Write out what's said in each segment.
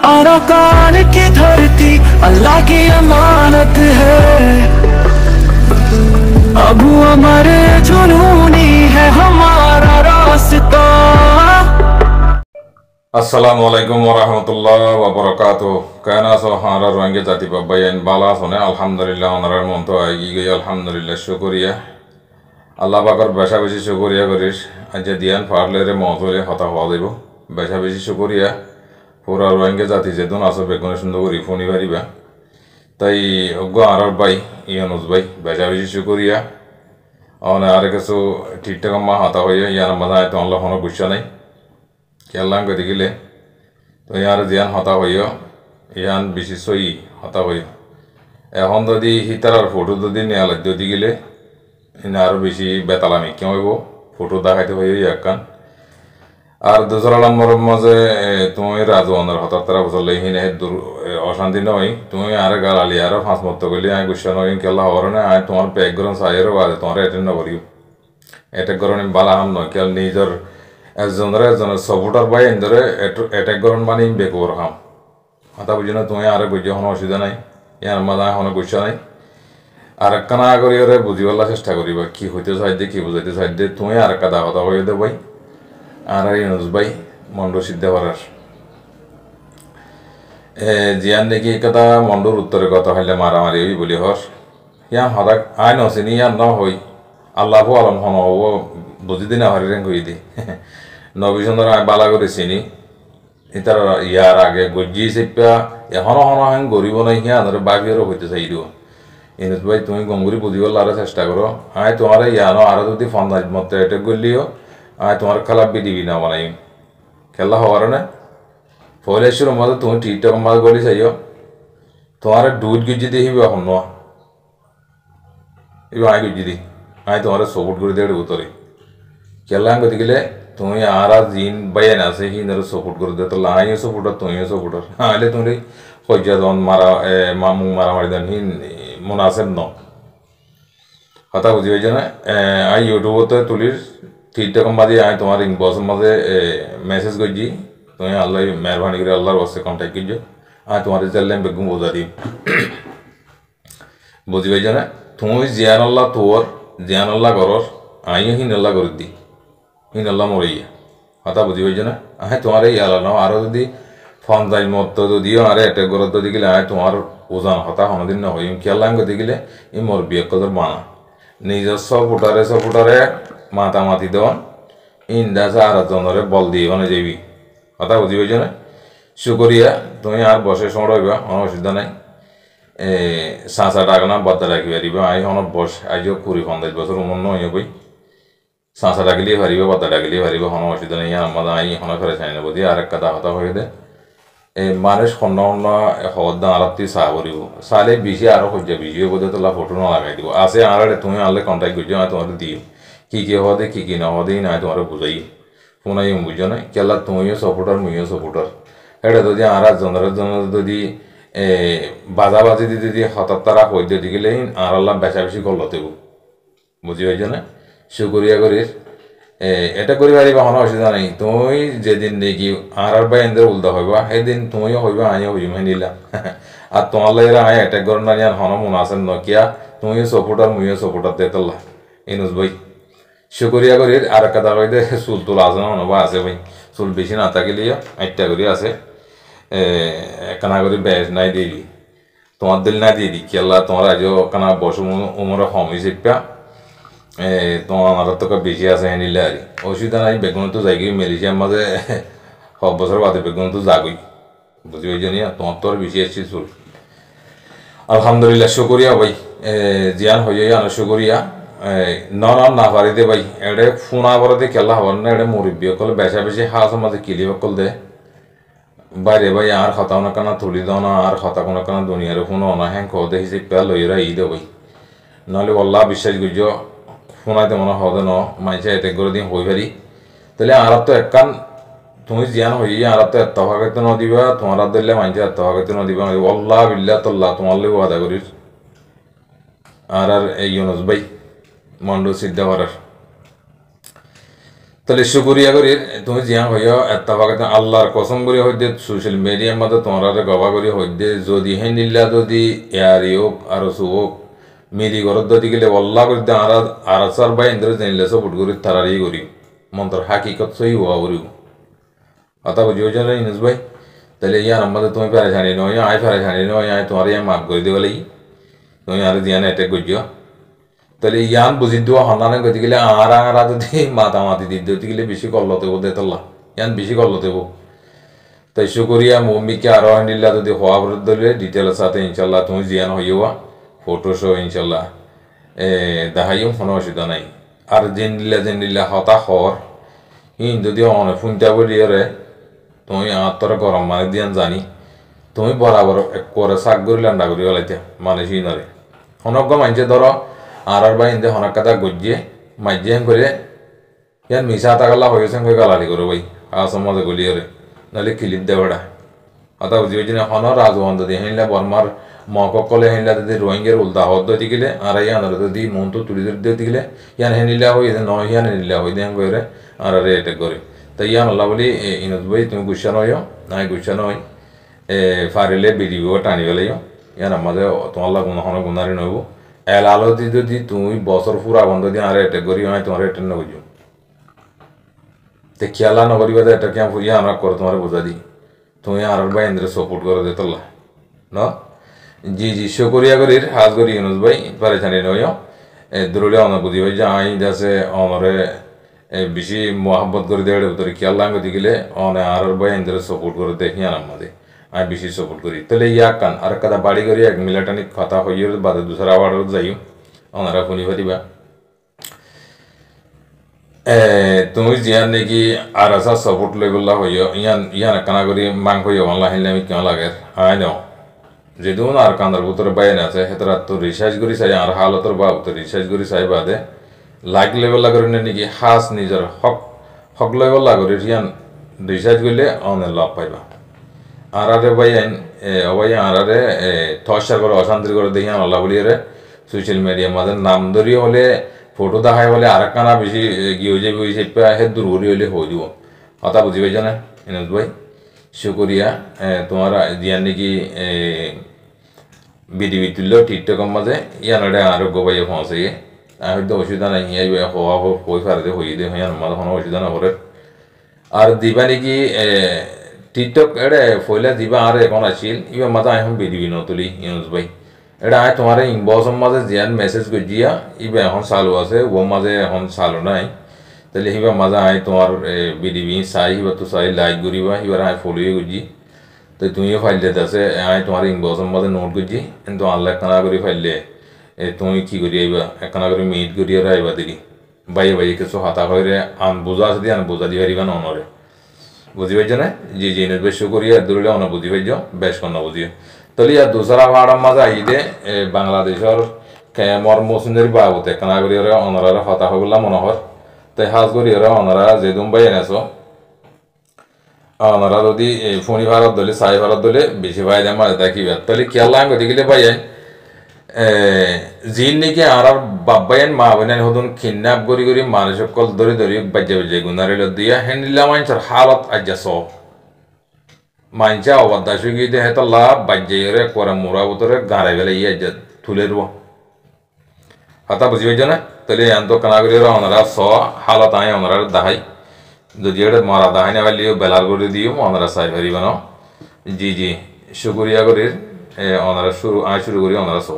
Arakan की धरती अल्लाह की अमानत है। अबू अमर जुनूनी है हमारा रास्ता। अस्सलामु अलैकुम वरहमतुल्लाह वबरकातुह। कहना सो हारा रोंगे जाति बब्बैन बाला सोने अल्हम्दुलिल्लाह ओनारार मन तो आएगी गई अल्हम्दुलिल्लाह शुक्रिया अल्लाह पाकर बेशा बेशी शुक्रिया करिस आज दियान फाड़ले रे मौजूले हता हवा देबो बेशा बेशी शुक्रिया पूरा रोंगे जाति जेदुन आसो बेगुने सुंदर करी फोनी बारिबा ताई ओगो आरार बाई इयानुस बाई बेशा बेशी शुक्रिया और आरे कसो ठीक ठाक मा हता होये याना मजा आए तो अल्लाह होना गुस्सा नहीं केल्लां को दिखिले तो यार जियान हता होयो यान बिशिषई हता होयो এখন যদি হিতারার ফটো যদি নেওয়া লাগতো দিলে ইন আরো বেশি বেতালামি কেউ হইব ফটো দেখাইতে হইব একখান আর দোসরা নম্বর মাঝে তুমি রাজওয়ানের হঠাৎ তারা বসলে হিনে অশান্তি নয় তুমি আর গালালি আর ফাঁস মত করলে আমি গুসা নয় কেলা হওয়ার না আমি তোমার প্যাক গরম সাইয়েরও বাদে তোমার অ্যাটেন্ড করিও অ্যাটেক গরম বালা হাম নয় কেল নিজের একজনের সপোর্টার বাই ধরে অ্যাটাক গরম বানিয়ে বেকর হাম কথা বুঝি না তুমি আর বুঝে কোনো অসুবিধা নাই ইয়ার মাঝে কোনো গুসা নাই আর একটা না করি ওরে বুঝিবার চেষ্টা করিবা কি হইতে চাইদে কি বুঝাইতে চাইদে তুমি আর একটা কথা কই দে ভাই আর ইউনুস ভাই মন্ড সিদ্ধ করার জিয়ান দেখি কথা মন্ডর উত্তরে কথা হইলে মারামারি হই বলি হর ইয়ান হঠাৎ আইন অচিনি ইয়ান ন হই আল্লাহ আলম হন হব বুঝি দিনা হরি রেং কই দি নবী সুন্দর আমি বালা করে চিনি ইতার ইয়ার আগে গজ্জি চেপা এখন হন হেন গরিব নাই হিয়া ধরে বাবিরও হইতে চাই দিব ইনুস ভাই তুমি গমগুড়ি বুঝিবার লারে চেষ্টা করো আয় তোমার ইয়ানো আরো যদি ফন্দাজ মতো এটা গলিও আয় তোমার খেলা বিডিবি না বানাই খেলা হওয়ার না ফলেশ্বর মধ্যে তুমি ঠিকঠাক মাঝে গলি চাইও তোমার দুধ গিজি দেখিব এখন ন এবার আয় গিজি দি আয় তোমার সপোর্ট করে দেড় উতরে খেলা গতি গেলে তুমি আর জিন বাইন আছে হি ধরে সপোর্ট করে দে তো আইও সপোর্টার তুমিও সপোর্টার আইলে তুমি হজ্জা দন মারা মামু মারামারি দেন হি মুনাসেব ন কথা বুঝি হয়েছে না আই ইউটিউবতে তুলির ঠিকঠাক মাঝে আয় তোমার ইনবক্সের মাঝে মেসেজ করছি তুমি আল্লাহ মেহরবানি করে আল্লাহর বাস্তে কন্ট্যাক্ট করছো আয় তোমার চাইলে বেগুন বোঝা দিই বুঝি হয়েছে না তুমি জিয়ান আল্লাহ তোর জিয়ান আল্লাহ করর আইও হিন আল্লাহ করে দি হিন আল্লাহ মরিয়া কথা বুঝি হয়েছে না আয় তোমার এই আল্লাহ আরও যদি ফন্দাই মত যদিও আরে অ্যাটাক করার তো দিলে আয় তোমার ওজন হতা কোনোদিন না হইম খেয়ালাম দিলে ই মোর বিয়ে কদর বানা নিজস্ব ফুটারে মাতামাতি দেওয়ান ইন্দাসে আর জনরে বল দিয়ে মানে যাবি কথা বুঝি পাইছ না শুকরিয়া তুমি আর বসে সমড়াইবা কোনো অসুবিধা নাই চাচা টাকা না বাদ্দা রাখি পারিবা আই হন বস আইও 20-25 বছর উমর নয় বই চাচা ডাকিলেই পারিবা বাদ্দা ডাকিলেই পারিবা কোনো অসুবিধা নেই আমার আই হনে ফেরে চাই নেব দিয়ে আর একটা কথা হয়ে দে মানুষ সন্না হদ্দা আলাপতি চাহ করিব চালে বেশি আরো সজ্জা বেশি বোধে তোলা ফটো না লাগাই দিব আছে আর তুমি আনলে কন্ট্যাক্ট করছো আমি তোমার দিও কি হওয়া দে কি না হওয়া দেই না তোমার বুঝাই ফোনাই বুঝছো না কেলা তুমিও সপোর্টার মুইও সপোর্টার এটা যদি আর জনের জন্য যদি বাজাবাজি দিয়ে যদি হঠাৎ তারা হইতে দি গেলে আর আল্লাহ বেশা বেশি করলো দেব বুঝি হয়েছে না শুকরিয়া করিস এটা করি পারিবা কোনো অসুবিধা নেই তুমি যেদিন দেখি আর বা এদের উল্টা হইবা সেদিন তুমিও হইবা আমিও হইম নিলাম আর তোমার লাগে আমি অ্যাটাক করেন না আর হন মন আছেন নকিয়া তুমিও সপোর্টার মুইও সপোর্টার দেতল্লা ইনুস ভাই শুকরিয়া করি আর একটা দাবাই দে চুল তুল আছে না হনবা আছে ভাই চুল বেশি না থাকিলেও একটা করে আছে কানা করে বেশ নাই দিয়ে দি তোমার দিল না দিয়ে দি কেলা তোমার আজও কানা বসু উমরে হমি চেপা তোমার তো বেশি আছে নিলে আর অসুবিধা নাই বেগুন তো যাই মেলেছিয়ার মাঝে সব বছর বাদে বেগুন তো যাগই বুঝি পাইছি নি তোমার তো আর বেশি আসছি চুল আলহামদুলিল্লাহ শুকরিয়া ভাই জিয়ান হয়ে আনো শুকরিয়া না পারি দে ভাই এড়ে ফোন আবরতে খেলা হবার না এড়ে মুরব্বী অকল বেশা বেশি হাস মাঝে কিলি অকল দে বাইরে ভাই আর হতাও না কানা তুলি দাও না আর হতা কোনো কানা দুনিয়ার ফোনও না হ্যাঁ খো দেখি যে পেয়া লইরা ই দে ভাই নাহলে আল্লাহ বিশ্বাস করছ ফোনাইতে মনে হবে ন মাইসে এতে করে দিন হই পারি তাহলে আর তো একখান তুমি জিয়ান হই আর তো এত ভাগাইতে ন দিবা তোমার দিলে মাইসে এত ভাগাইতে ন দিবা আল্লাহ বিল্লাহ তল্লাহ তোমার লেগে আদা করিস আর এই ইউনুস ভাই মন্ডু সিদ্ধা করার তাহলে শুকরিয়া করি তুমি জিয়া হইয়া এত্তাফাকে আল্লাহর কসম করে হইতে সোশ্যাল মিডিয়ার মধ্যে তোমরা গবা করে হইতে যদি হে নিল্লা যদি ইয়ারি হোক আর হোক মিলি ঘরত যদি গেলে অল্লাহ করতে আরাসার বা ইন্দ্র জেনিলে সব উঠ করি তারারি করি মন্ত্র হাকিকত সহি হওয়া করি কথা বুঝিও জানো ইনুস ভাই তাহলে ইয়ার আমাদের তুমি পেরেশানি নয় আয় পেরেশানি নয় আয় তোমার ইয়া মাফ করে দেওয়া লাগি তুমি আর দিয়ান অ্যাটেক করছিও তাহলে ইয়ান বুঝি দেওয়া হন্নানে গতি গেলে আরা যদি মাতামাতি দিতে গেলে বেশি করলতে হবো দেতল্লা ইয়ান বেশি করলতে হবো তাই শুকরিয়া মম্মিকে আরো নিল্লা যদি হওয়া দিলে ডিটেলস সাথে ইনশাল্লাহ তুমি জিয়ান হইয়া ফটো শো ইনশাল্লাহ দেখাইও কোনো অসুবিধা নাই আর জেনিল্লা হতা হর ইন যদি অনেক ফুনটা বলিয়ে তুমি আত্মর গরম মানে দিয়ান জানি তুমি বরাবর করে শাক করি লান্ডা করি ওলাইতে মানে সিনরে অনজ্ঞ মানছে ধরো আর বা ইন্দে হনক কথা গজিয়ে মাইজিয়ে করে ইয়ান মিশা তাকাল্লা হয়েছে হয়ে গালালি করো ভাই আসম মজা গলিয়ে নাহলে কিলিপ দেওয়াটা কথা বুঝি হয়েছে না হন রাজবন্ধ দিয়ে হেনলা বর্মার মকক কলে হেনলা যদি রোহিঙ্গের উল্টা হদ দিয়ে গেলে আর ইয়ান যদি মন তো তুলি দিয়ে দিলে ইয়ান হেনিলা হয়ে নয় ইয়ান হেনিলা হয়ে দেন করে আর এটেক করে তাই ইয়ান আল্লাহ বলি ইনুজ ভাই তুমি গুসা নয় নাই গুসা নয় ফারিলে ভিডিও টানি পেলাইও ইয়ান আমাদের তোমার গুণ হন গুণারি নইব এলালতি যদি তুমি বছর পুরা বন্ধ দিয়ে আর এটেক করি হয় তোমার এটেক নবুঝো তে খেয়ালা নকরিবা এটা কেমন ফুরিয়া আমরা করে তোমার বোঝা দিই তুমি আর ভাই ইন্দ্র সাপোর্ট করে দিতল্লা ন জি জি শুকরিয়া করি হাজ করি ইউনুস ভাই পারেছানি নয় দূরে অনেক বুঝি ভাই যে আই যাচ্ছে অনরে বেশি মহাব্বত করে দেওয়ার ভিতরে খেয়াল লাঙ্গ দিলে অনে আর ভাই ইন্দ্র সাপোর্ট করে দেখি আর আমাদের আমি বেশি সাপোর্ট করি তাহলে ইয়াক কান আর কাদা বাড়ি করি এক মিলাটানিক কথা হইয়ে বাদে দুসরা ওয়ার্ডত যাইও ওনারা শুনি পারিবা তুমি জিয়ান নাকি আর আসা সাপোর্ট লই বললা হইও ইয়ান কানা করি মাং হইও বাংলা হিলে আমি কেমন লাগে আই নাও যেহেতু আর কান্দার ভিতরে বাইন আছে সেতারা তো রিসার্চ করি চাই আর হালতর বা তো রিসার্চ করি চাই বাদে লাইক লেভেল করি নাকি হাস নিজের হক লেভেল করি ইয়ান রিসার্চ করলে অনেক লাভ পাইবা আর বাইন অবাই আর থসার করে অশান্তির করে দেখি আল্লাহ বলিয়ে সোশ্যাল মিডিয়ার মাঝে নাম ধরিয়ে হলে ফটো দেখাই হলে আর কানা বেশি গিয়ে যাবে ওই সেই দূর করি হলে হয়ে যাব কথা বুঝি পাইছ না ইনুজ ভাই শুকরিয়া তোমার জিয়ান নাকি বিডিবি তুললেও টিকটকের মাঝে ইয়ানডে আরোগ্য পাইয়ে পৌঁছে গিয়ে হয়তো অসুবিধা নাই ইয়াই হওয়া হয়ে পারে হয়ে দে ইয়ার মাঝে কোনো অসুবিধা না করে আর দিবা নাকি টিকটক এটা ফইলা দিবা আর এখন আসিল ইবা মাথা এখন বিডিবি নতুলি ইউনুস ভাই এটা আয় তোমার ইনবক্সের মাঝে জিয়ান মেসেজ করছিয়া ইবা এখন চালু আছে ও মাঝে এখন চালু নাই তাহলে সিবা মাঝে আয় তোমার বিডিবি চাই সিবা তো চাই লাইক করিবা সিবার আয় ফলোয়ে করছি তো তুমিও ফাইল দিতে আছে আয় তোমার ইনবক্সের মাঝে নোট করছি কিন্তু আনলাইক একখানা করে ফাইলে তুমি কি করি আইবা একখানা করে মিট করিয়া আইবা দেখি বাইয়ে কিছু হাতা হয়ে আন বোঝা আছে দিয়ে আন বোঝা দিয়ে পারিবা নরে বুঝি পাইছ না জি জি বেশ করিয়া দূরলে অন বুঝি পাইছ বেশ কন্যা বুঝিও তাহলে ইয়ার দুসরা ভাড়ার মাঝে আইদে বাংলাদেশের মর মৌসুমের বাবুতে কানা করি ওরা অনারা হতা হবলা মনে হর তাই হাজ করি ওরা অনারা যে দুম্বাই এনেছ অনারা যদি ফোনি ভারত দলে সাই ভারত দলে বেশি ভাই দেয় মাঝে দেখিবে তাহলে খেয়াল লাগ গতিকে পাই জিন নাকি আর বাব্বাইন মা বোনেন হদুন কিডন্যাপ করি মানুষ সকল ধরে বাজ্যে গুনারে দিয়া হেনিলা মানুষের হালত আজ্জা সব মানছে অবাদ্দা সুগি দে হেতো লাভ বাজ্যে করে মোরা বোতরে গাঁড়ে বেলে ইয়ে তুলে রব হাতা বুঝি পাইছ না তাহলে এত কানা করি ওনারা স হালত আয় ওনারা দেখাই যদি এটা মারা দেখাই না পারলে বেলার করে দিও ওনারা চাই পারিব ন জি জি শুকরিয়া করি ওনারা শুরু করি ওনারা স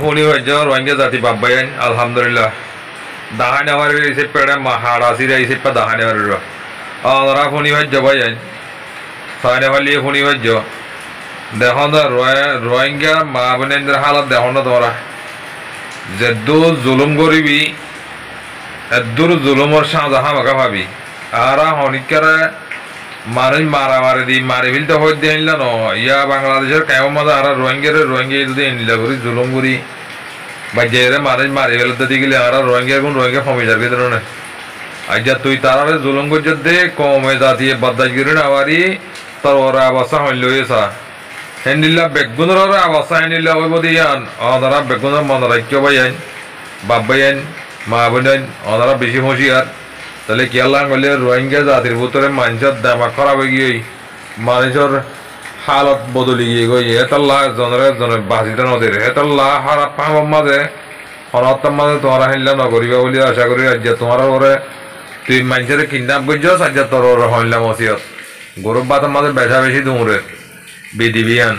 ফোনি রোহিঙ্গা জাতি বাব্বাইন আলহামদুলিল্লাহ দাহানে আমার এসে পেড়ে হাড়াসিরা এসে পা দাহানে আমার ওরা ফোনি ভাজ্য ভাইয়ান সাইনে ভালিয়ে ফোনি ভাজ্য দেখো না রোহিঙ্গা মা বোনের হালত দেখো না তোমরা যেদু জুলুম করিবি এদুর জুলুমর শাহজাহা মাকা ভাবি আর হনিকারে মানুষ মারামারি দি মারি ফেলতে হয়ে দিয়ে আনলা ন ইয়া বাংলাদেশের কেমন মাঝে আর রোহিঙ্গা যদি এনলা করি জুলুম করি বা যে মানুষ মারি ফেলতে দিয়ে গেলে আর রোহিঙ্গা কমে যাবে ধরনের আজ্ঞা তুই তারারে জুলুম করছে দে কমে জাতি বাদাস গিরি না আবারই তোর ওরা অবস্থা হইল হয়েছা হেন্ডিল্লা বেগুনের অবস্থা হেন্ডিল্লা ওই বোধ ইয়ান অনারা বেগুনের মনে রাখতে ভাই আইন বাপ ভাই আইন মা বোন আইন অনারা বেশি হুঁশিয়ার তাহলে কি আল্লাহ করলে রোহিঙ্গা জাতির ভিতরে মানুষের দামাক খারাপ হয়ে গিয়ে মানুষের হালত বদলি গিয়ে গই হেতাল্লাহ জনের বাঁচিতে নদীর হেতাল্লাহ হারাপ পাহার মাঝে হনত্তার মাঝে তোমার হেনলা নগরিবা বলে আশা করি রাজ্য তোমার ওরে তুই মানুষের কিডন্যাপ করছিস আজ তোর ওর হইলাম ওসিয়ত গরুর বাতার মাঝে বেশা বেশি দৌড়ে বিধিবিয়ান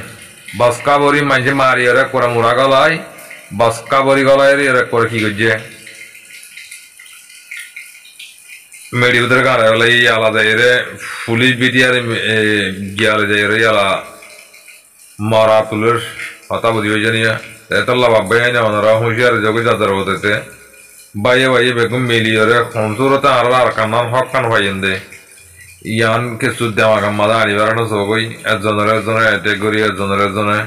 বসকা বড়ি মানুষে মারি ওরা করে মুড়া গলায় বসকা বড়ি গলায় এরা করে কি করছে মেডিকেল গাড়ি হলে আলাদা এরে পুলিশ বিটিয়ার গিয়ালে যায় রে আলা মরা তুলের কথা বুঝিবে জানিয়া এতলা বাব্বাই না ওনারা হুঁশিয়ার যোগে যাদের হতে বাইয়ে বেগম মিলিয়রে খনসুরতে আর কান্নান হক কান ভাইয়েন দে ইয়ান কিছু দেওয়া কাম্মাদা আড়ি বেড়ানো সবই একজনের অ্যাটেক করি একজনে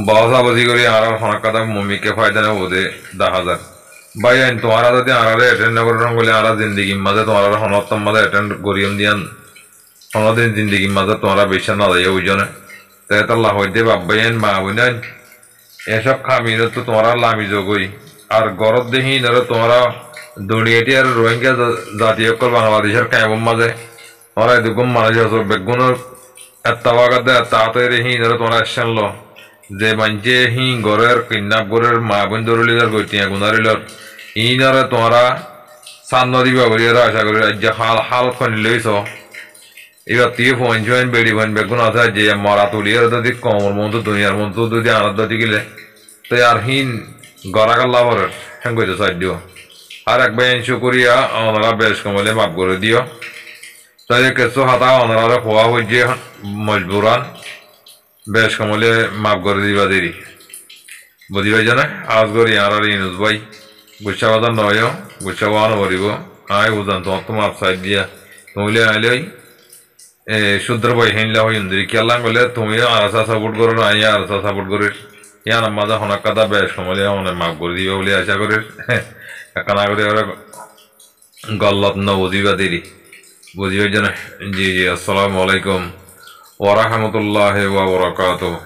বসাবসি করি আর হনাক কথা মমিকে ফায়দা নেব দে 10,000 ভাই আইন তোমারা যদি আরারে অ্যাটেন্ড না করেন বলে আরা জিন্দিগির মাঝে তোমার হনত্তম মাঝে অ্যাটেন্ড করিয়াম দিয়ান হনদিন জিন্দিগির মাঝে তোমারা বেশি না দেয় ওইজনে তাই তো আল্লাহ হইতে বাব্বাই আইন মা বোন আইন এসব খামির তো তোমারা লামি যোগই আর গরব দেখি ধরো তোমরা দুনিয়াটি আর রোহিঙ্গা জাতীয় বাংলাদেশের কেমন মাঝে তোমরা এরকম মানুষ আছো বেগুনের এত্তাবাগাতে তাতে হি ধরো তোমরা আসছেন লো যে মানছে হি ঘরের কিডন্যাপ ঘরের মা বোন ধরলিলার গৈটিয়া গুনারিলর ই ধরে তোমরা সান দিবা বলি আশা করি রাজ্য হাল খনি লইছ এবার তুই ফোন চোন বেড়ি ফোন বেগুন আছে যে মরা তুলিয়ার যদি কমর মতো দুনিয়ার মতো যদি আনন্দ দিলে তো আর হিন গড়াগাল্লা ভরের হ্যাঁ কইতে সাহায্য আর একবার এনশো করিয়া ওনারা বেশ কমলে মাপ করে দিও তাই কিছু হাতা ওনারা খোয়া হয়েছে মজবুরান বেশ কমলে মাপ করে দিবা দেরি বুঝি পাইছ না আজ করি আর ইনুজ ভাই গুচ্ছা বাজার নয় গুচ্ছা বানো করিব আয় বুঝান তোমার তো মাপ সাইড দিয়া তুমি আইলে শুদ্র ভাই হেনলা হই খেলা করলে তুমি আরসা সাপোর্ট করো না আরসা সাপোর্ট করি ইয়ার মাঝে হনাক কথা বেশ সময় অনেক মাফ করে দিবে বলে আশা করি কানা করে ওরা গল্লত ন বুঝিবা দেরি বুঝিবে না জি জি আসসালামু আলাইকুম ওয়া রাহমাতুল্লাহি ওয়া বারাকাতুহু।